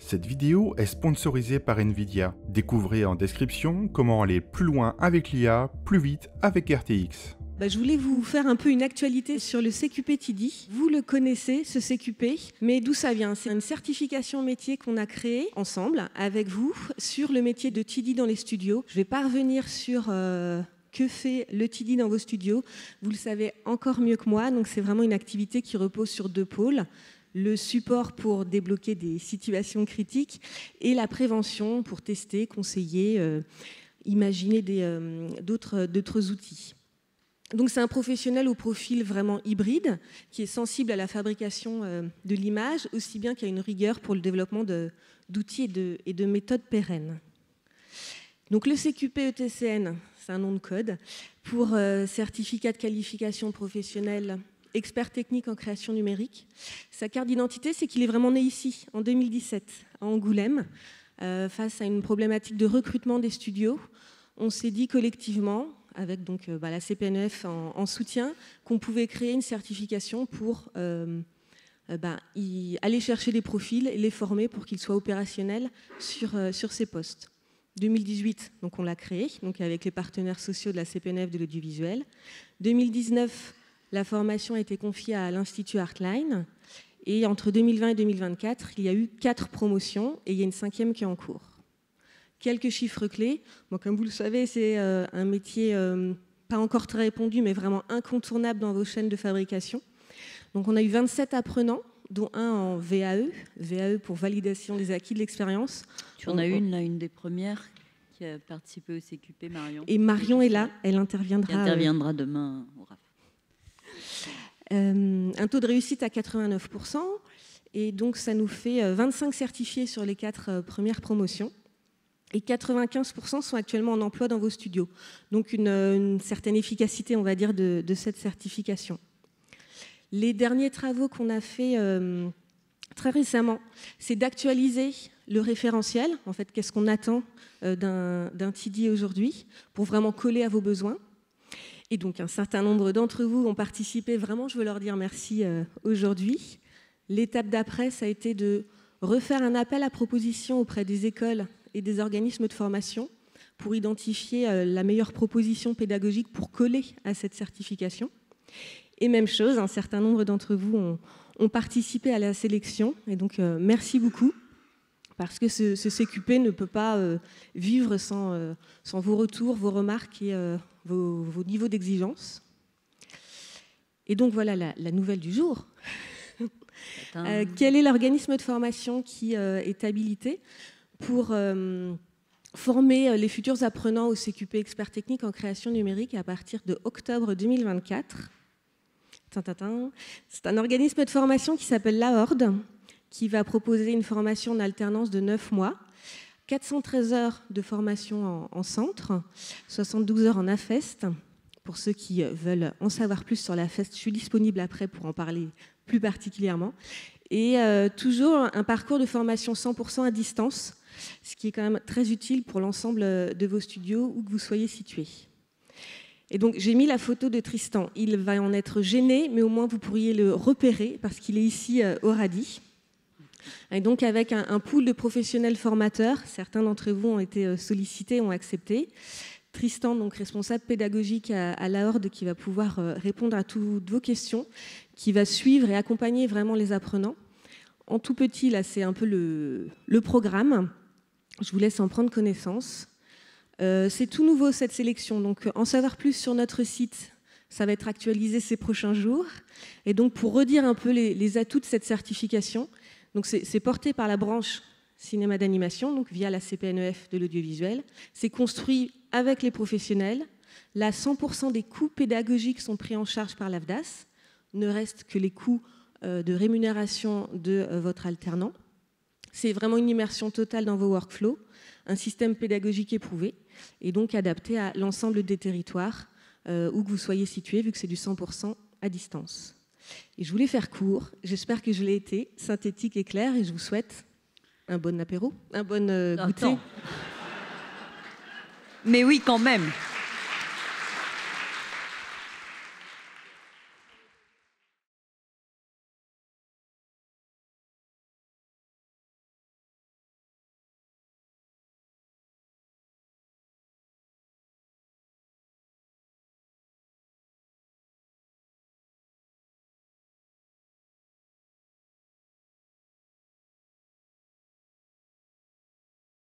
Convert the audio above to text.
Cette vidéo est sponsorisée par Nvidia. Découvrez en description comment aller plus loin avec l'IA, plus vite avec RTX. Je voulais vous faire un peu une actualité sur le CQP TD. Vous le connaissez, ce CQP, mais d'où ça vient? C'est une certification métier qu'on a créée ensemble avec vous sur le métier de TD dans les studios. Je ne vais pas revenir sur que fait le TD dans vos studios. Vous le savez encore mieux que moi, donc c'est vraiment une activité qui repose sur deux pôles. Le support pour débloquer des situations critiques et la prévention pour tester, conseiller, imaginer d'autres outils. Donc c'est un professionnel au profil vraiment hybride qui est sensible à la fabrication de l'image aussi bien qu'à une rigueur pour le développement d'outils et de méthodes pérennes. Donc le CQP ETCN, c'est un nom de code pour certificat de qualification professionnelle expert technique en création numérique. Sa carte d'identité, c'est qu'il est vraiment né ici, en 2017, à Angoulême, face à une problématique de recrutement des studios. On s'est dit collectivement, avec donc, la CPNEF en soutien, qu'on pouvait créer une certification pour aller chercher des profils et les former pour qu'ils soient opérationnels sur ces postes. 2018, donc on l'a créé, donc avec les partenaires sociaux de la CPNEF de l'audiovisuel. 2019, la formation a été confiée à l'Institut Artline et entre 2020 et 2024, il y a eu 4 promotions et il y a une 5e qui est en cours. Quelques chiffres clés. Bon, comme vous le savez, c'est un métier pas encore très répandu, mais vraiment incontournable dans vos chaînes de fabrication. Donc on a eu 27 apprenants, dont un en VAE pour validation des acquis de l'expérience. Tu en as une des premières qui a participé au CQP, Marion. Et Marion est là, elle interviendra. Elle interviendra demain au RAF. Un taux de réussite à 89%, et donc ça nous fait 25 certifiés sur les 4 premières promotions, et 95% sont actuellement en emploi dans vos studios. Donc une certaine efficacité, on va dire, de cette certification. Les derniers travaux qu'on a fait très récemment, c'est d'actualiser le référentiel, en fait, qu'est-ce qu'on attend d'un TD aujourd'hui, pour vraiment coller à vos besoins. Et donc, un certain nombre d'entre vous ont participé. Vraiment, je veux leur dire merci aujourd'hui. L'étape d'après, ça a été de refaire un appel à proposition auprès des écoles et des organismes de formation pour identifier la meilleure proposition pédagogique pour coller à cette certification. Et même chose, un certain nombre d'entre vous ont participé à la sélection. Et donc, merci beaucoup, parce que ce CQP ne peut pas vivre sans vos retours, vos remarques et vos niveaux d'exigence. Et donc voilà la nouvelle du jour. Quel est l'organisme de formation qui est habilité pour former les futurs apprenants au CQP expert technique en création numérique à partir de octobre 2024? C'est un organisme de formation qui s'appelle la Horde, qui va proposer une formation en alternance de 9 mois. 413 heures de formation en centre, 72 heures en AFEST. Pour ceux qui veulent en savoir plus sur l'AFEST, je suis disponible après pour en parler plus particulièrement. Et toujours un parcours de formation 100% à distance, ce qui est quand même très utile pour l'ensemble de vos studios où que vous soyez situés. Et donc j'ai mis la photo de Tristan. Il va en être gêné, mais au moins vous pourriez le repérer parce qu'il est ici au Radis. Et donc avec un pool de professionnels formateurs, certains d'entre vous ont été sollicités, ont accepté. Tristan, donc responsable pédagogique à la Horde, qui va pouvoir répondre à toutes vos questions, qui va suivre et accompagner vraiment les apprenants. En tout petit, là, c'est un peu le programme. Je vous laisse en prendre connaissance. C'est tout nouveau, cette sélection. Donc, en savoir plus sur notre site, ça va être actualisé ces prochains jours. Et donc, pour redire un peu les atouts de cette certification, donc c'est porté par la branche cinéma d'animation, donc via la CPNEF de l'audiovisuel. C'est construit avec les professionnels. Là, 100% des coûts pédagogiques sont pris en charge par l'AFDAS. Ne reste que les coûts de rémunération de votre alternant. C'est vraiment une immersion totale dans vos workflows, un système pédagogique éprouvé et donc adapté à l'ensemble des territoires où que vous soyez situés, vu que c'est du 100% à distance. Et je voulais faire court, j'espère que je l'ai été, synthétique et clair, et je vous souhaite un bon apéro, un bon goûter. Mais oui, quand même.